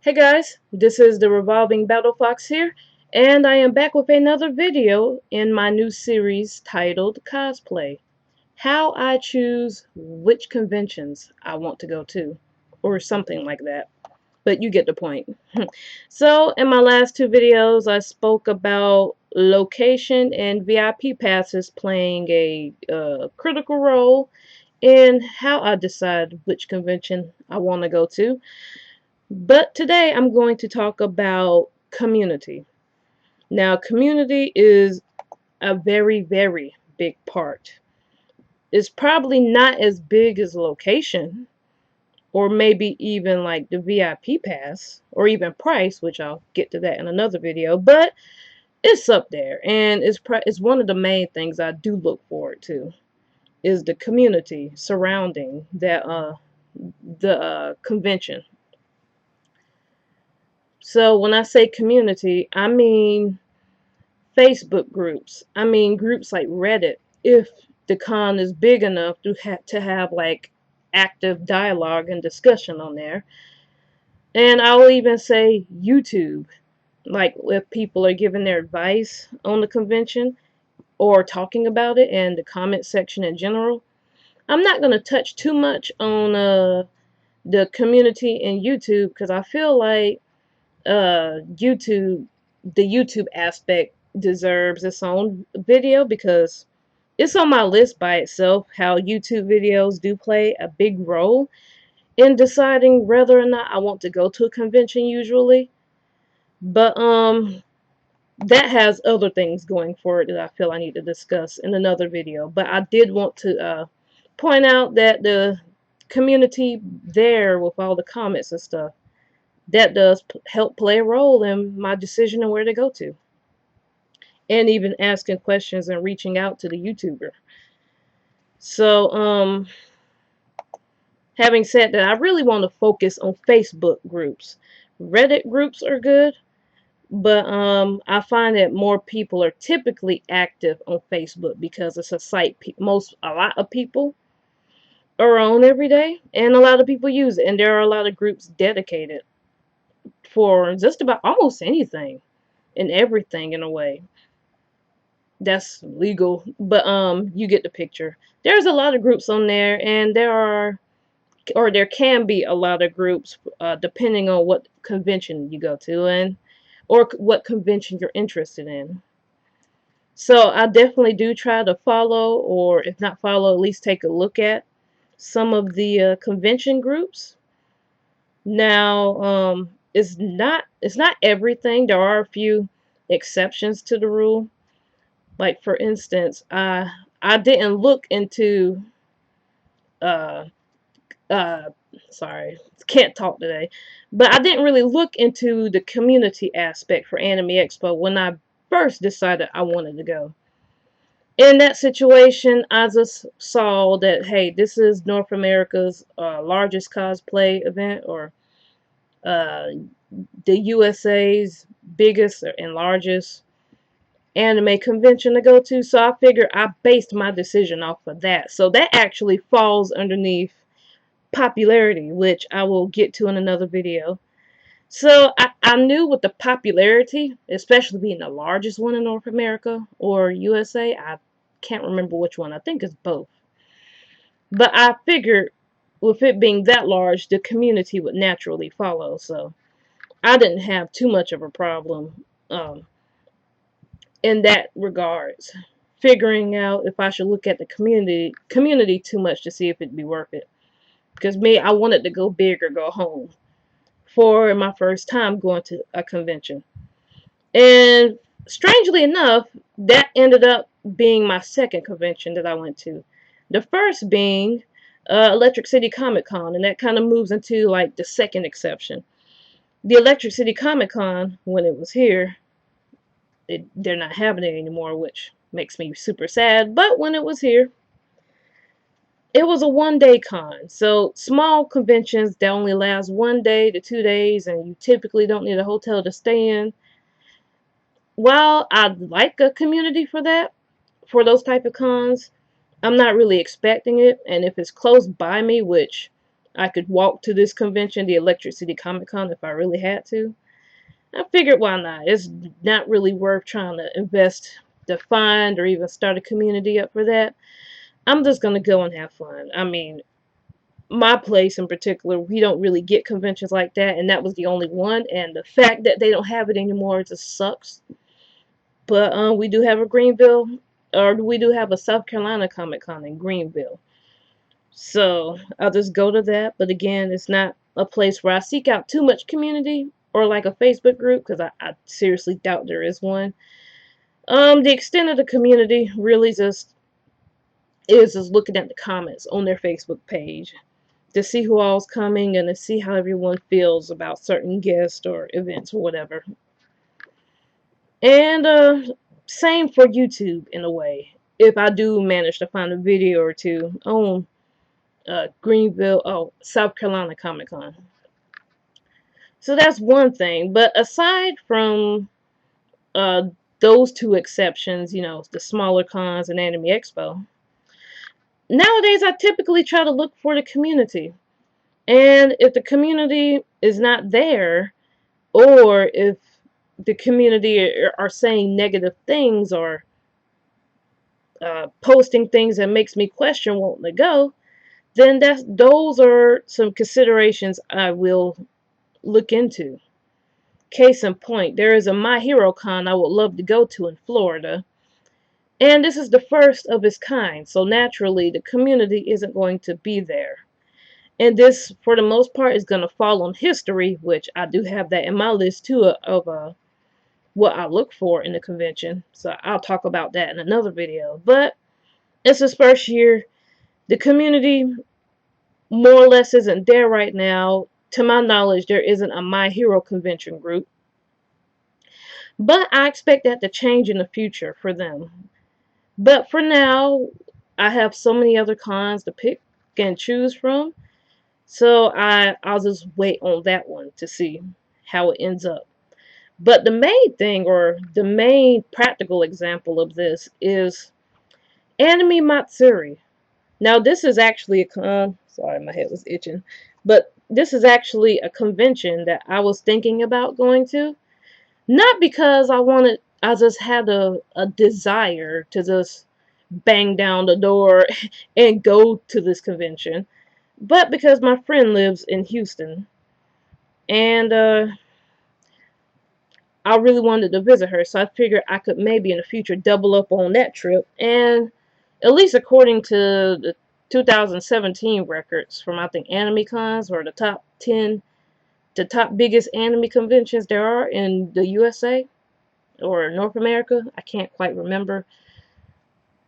Hey guys, this is the Revolving Battle Fox here, and I am back with another video in my new series titled Cosplay. How I choose which conventions I want to go to, or something like that. But you get the point. So, in my last two videos, I spoke about location and VIP passes playing a critical role in how I decide which convention I want to go to. But today I'm going to talk about community. Now, community is a very, very big part. It's probably not as big as location, or maybe even like the VIP pass, or even price, which I'll get to that in another video, but it's up there, and it's one of the main things I do look forward to, is the community surrounding the convention. So when I say community, I mean Facebook groups. I mean groups like Reddit. If the con is big enough to have like active dialogue and discussion on there. And I'll even say YouTube. Like if people are giving their advice on the convention or talking about it in the comment section in general. I'm not going to touch too much on the community in YouTube because I feel like YouTube, the YouTube aspect deserves its own video because it's on my list by itself. How YouTube videos do play a big role in deciding whether or not I want to go to a convention usually. But that has other things going for it that I feel I need to discuss in another video. But I did want to point out that the community there with all the comments and stuff, that does help play a role in my decision on where to go to. And even asking questions and reaching out to the YouTuber. So, having said that, I really want to focus on Facebook groups. Reddit groups are good, but I find that more people are typically active on Facebook because it's a site a lot of people are on every day, and a lot of people use it, and there are a lot of groups dedicated for just about almost anything and everything in a way. That's legal, but you get the picture. There's a lot of groups on there, and there can be a lot of groups depending on what convention you go to and or what convention you're interested in. So I definitely do try to follow, or if not follow, at least take a look at some of the convention groups. Now, it's not everything. There are a few exceptions to the rule. Like for instance, I didn't look into uh uh sorry, can't talk today. But I didn't really look into the community aspect for Anime Expo when I first decided I wanted to go. In that situation, I just saw that hey, this is North America's largest cosplay event, or uh, the USA's biggest and largest anime convention to go to. So I figured I based my decision off of that. So that actually falls underneath popularity, which I will get to in another video. So I knew with the popularity, especially being the largest one in North America or USA, I can't remember which one. I think it's both. But I figured with it being that large, the community would naturally follow. So I didn't have too much of a problem in that regards, figuring out if I should look at the community too much to see if it'd be worth it. Because me, I wanted to go big or go home for my first time going to a convention. And strangely enough, that ended up being my second convention that I went to. The first being Electric City Comic Con, and that kind of moves into like the second exception. The Electric City Comic Con, when it was here, they're not having it anymore, which makes me super sad. But when it was here, it was a one-day con. So small conventions that only last 1 day to 2 days, and you typically don't need a hotel to stay in. While I'd like a community for that, for those type of cons, I'm not really expecting it. And if it's close by me, which I could walk to this convention, the Electric City Comic Con, if I really had to. I figured why not? It's not really worth trying to invest to find or even start a community up for that. I'm just going to go and have fun. I mean, my place in particular, we don't really get conventions like that, and that was the only one. And the fact that they don't have it anymore just sucks. But we do have a Greenville, or we do have a South Carolina Comic Con in Greenville. So I'll just go to that. But again, it's not a place where I seek out too much community or like a Facebook group, because I seriously doubt there is one. The extent of the community really just is just looking at the comments on their Facebook page to see who all's coming and to see how everyone feels about certain guests or events or whatever. And same for YouTube in a way. If I do manage to find a video or two on South Carolina Comic Con. So that's one thing. But aside from uh, those two exceptions, you know, the smaller cons and Anime Expo, nowadays I typically try to look for the community. And if the community is not there, or if the community are saying negative things or posting things that makes me question wanting to go, then those are some considerations I will look into. Case in point, there is a My Hero Con I would love to go to in Florida, and this is the first of its kind, so naturally the community isn't going to be there. And this, for the most part, is going to fall on history, which I do have that in my list too of what I look for in the convention. So I'll talk about that in another video. But it's this first year. The community more or less isn't there right now. To my knowledge, there isn't a My Hero convention group. But I expect that to change in the future for them. But for now, I have so many other cons to pick and choose from. So I'll just wait on that one to see how it ends up. But the main thing, or the main practical example of this, is Anime Matsuri. Now, this is actually a sorry, my head was itching. But this is actually a convention that I was thinking about going to. Not because I just had a desire to just bang down the door and go to this convention, but because my friend lives in Houston, and I really wanted to visit her, so I figured I could maybe in the future double up on that trip. And at least according to the 2017 records from, I think, AnimeCons, or the top 10, the top biggest anime conventions there are in the USA or North America, I can't quite remember.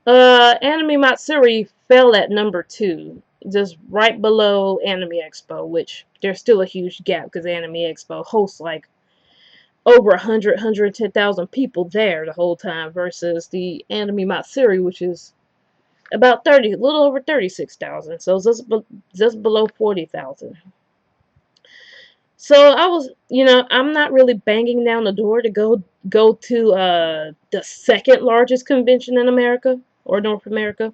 Anime Matsuri fell at number 2, just right below Anime Expo, which there's still a huge gap because Anime Expo hosts like over 110,000 people there the whole time, versus the Anime Matsuri, which is about a little over 36,000, so just below 40,000. So I was, I'm not really banging down the door to go to the second largest convention in America or North America.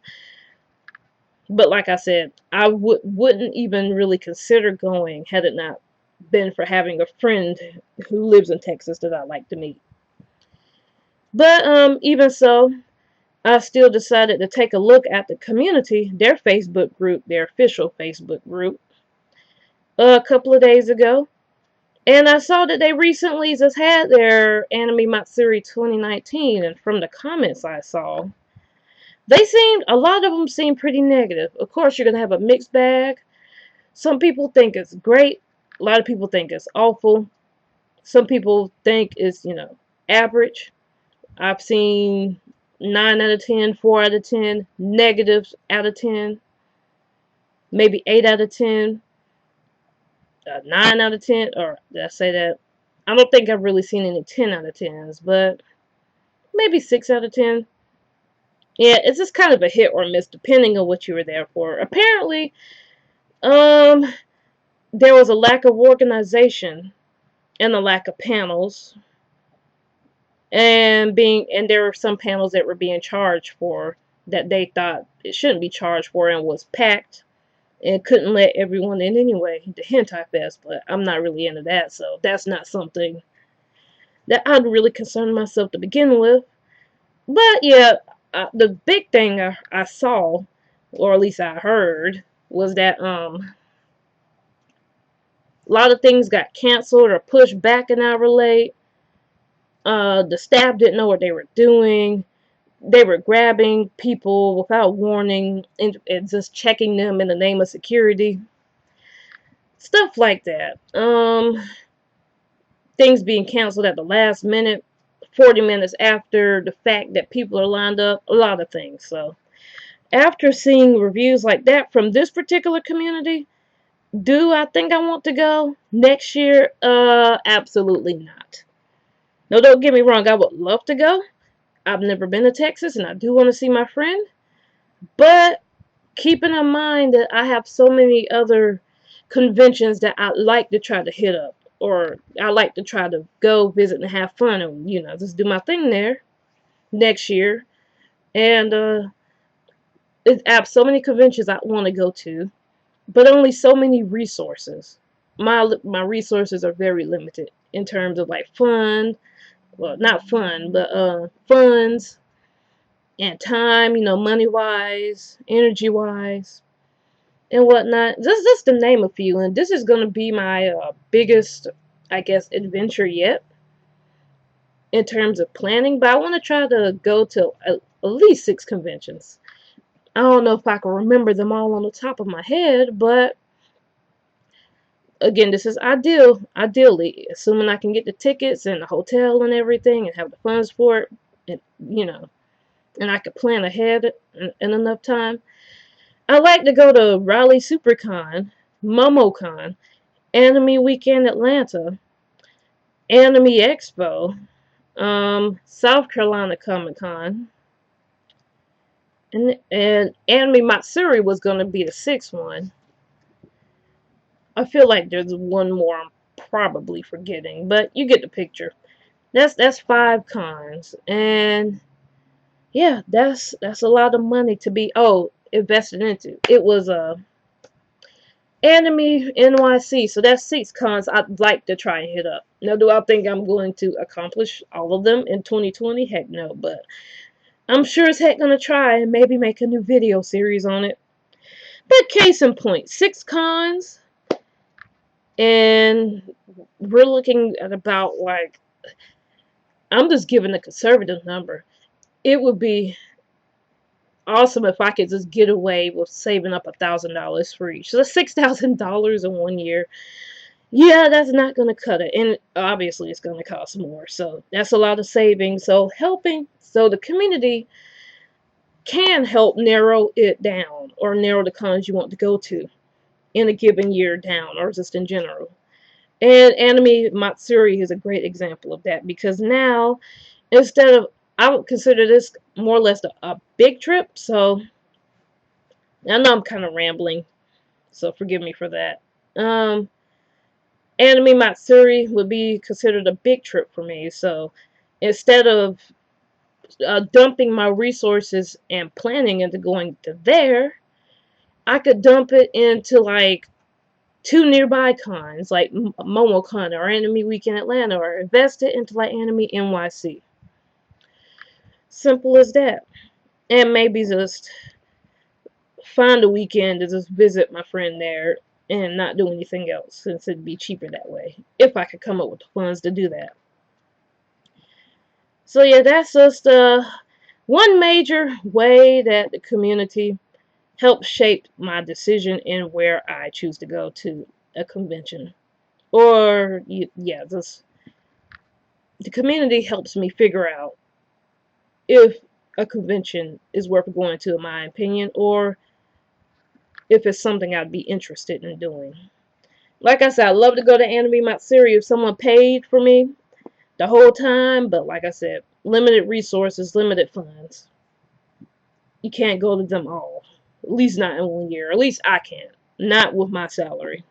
But like I said, I wouldn't even really consider going had it not been for having a friend who lives in Texas that I like to meet. But even so, I still decided to take a look at the community, their Facebook group, their official Facebook group, a couple of days ago. And I saw that they recently just had their Anime Matsuri 2019, and from the comments I saw, a lot of them seemed pretty negative. Of course, you're going to have a mixed bag. Some people think it's great. A lot of people think it's awful. Some people think it's, average. I've seen 9 out of 10, 4 out of 10, negatives out of 10, maybe 8 out of 10, 9 out of 10, or did I say that? I don't think I've really seen any 10 out of 10s, but maybe 6 out of 10. Yeah, it's just kind of a hit or miss depending on what you were there for. Apparently, there was a lack of organization and a lack of panels, and there were some panels that were being charged for that they thought it shouldn't be charged for and was packed, and couldn't let everyone in anyway, the hentai fest, but I'm not really into that, so that's not something that I'd really concern myself to begin with. But yeah, the big thing I saw, or at least I heard, was that a lot of things got canceled or pushed back an hour late. The staff didn't know what they were doing. They were grabbing people without warning and just checking them in the name of security. Stuff like that. Things being canceled at the last minute, 40 minutes after the fact that people are lined up, a lot of things. So, after seeing reviews like that from this particular community, do I think I want to go next year? Absolutely not. No, don't get me wrong, I would love to go. I've never been to Texas and I do want to see my friend, but keeping in mind that I have so many other conventions that I like to try to hit up, or I like to try to go visit and have fun and, just do my thing there next year. And I have so many conventions I want to go to, but only so many resources. My resources are very limited in terms of like fun, well, not fun, but funds and time, money wise, energy wise, and whatnot. Just to name a few. And this is gonna be my biggest, I guess, adventure yet in terms of planning. But I want to try to go to at least 6 conventions. I don't know if I can remember them all on the top of my head, but again, this is ideally, assuming I can get the tickets and the hotel and everything and have the funds for it, and and I could plan ahead in enough time. I like to go to Raleigh SuperCon, MomoCon, Anime Weekend Atlanta, Anime Expo, South Carolina Comic Con, and Anime Matsuri was going to be the 6th one. I feel like there's one more I'm probably forgetting, but you get the picture. That's 5 cons, and yeah, that's a lot of money to be invested into. It was Anime NYC, so that's 6 cons I'd like to try and hit up. Now, do I think I'm going to accomplish all of them in 2020? Heck no, but I'm sure as heck gonna try and maybe make a new video series on it. But case in point, 6 cons, and we're looking at about like, I'm just giving a conservative number. It would be awesome if I could just get away with saving up $1,000 for each. So that's $6,000 in 1 year. Yeah, that's not going to cut it. And obviously it's going to cost more. So that's a lot of savings. So the community can help narrow it down, or narrow the cons you want to go to in a given year down, or just in general. And Anime Matsuri is a great example of that, because now, instead of, I would consider this more or less a big trip. So I know I'm kind of rambling, so forgive me for that. Anime Matsuri would be considered a big trip for me. So instead of dumping my resources and planning into going to there, I could dump it into like 2 nearby cons, like MomoCon or Anime Weekend Atlanta, or invest it into like Anime NYC. Simple as that. And maybe just find a weekend to just visit my friend there and not do anything else, since it'd be cheaper that way, if I could come up with the funds to do that. So yeah, that's just one major way that the community helps shape my decision in where I choose to go to a convention. Or yeah, just the community helps me figure out if a convention is worth going to, in my opinion, or if it's something I'd be interested in doing. Like I said, I'd love to go to Anime Matsuri if someone paid for me the whole time, but like I said, limited resources, limited funds. You can't go to them all. At least not in 1 year. At least I can't. Not with my salary.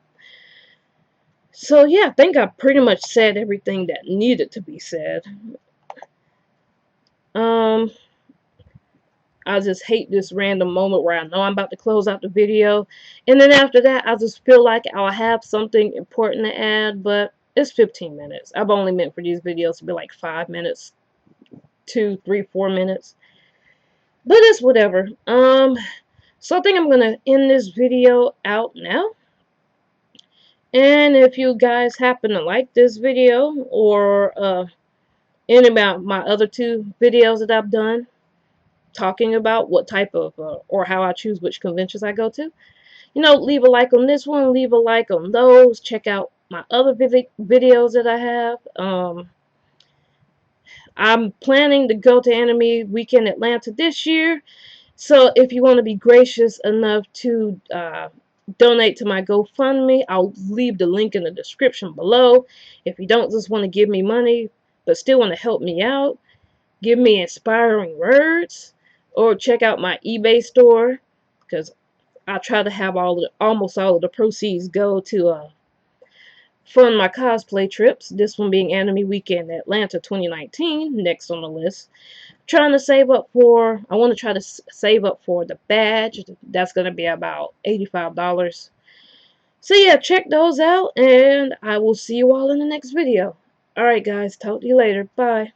So yeah, I think I pretty much said everything that needed to be said. I just hate this random moment where I know I'm about to close out the video, and then after that I just feel like I'll have something important to add, but it's 15 minutes. I've only meant for these videos to be like 5 minutes, 2, 3, 4 minutes, but it's whatever. So I think I'm gonna end this video out now. And if you guys happen to like this video, or any about my other 2 videos that I've done talking about what type of or how I choose which conventions I go to, leave a like on this one, leave a like on those, check out my other videos that I have. I'm planning to go to Anime Weekend Atlanta this year, so if you want to be gracious enough to donate to my GoFundMe, I'll leave the link in the description below. If you don't just want to give me money but still want to help me out, give me inspiring words, or check out my eBay store, because I try to have almost all of the proceeds go to fund my cosplay trips. This one being Anime Weekend Atlanta 2019, next on the list. Trying to save up for, I want to try to save up for the badge. That's going to be about $85. So yeah, check those out, and I will see you all in the next video. Alright guys, talk to you later. Bye.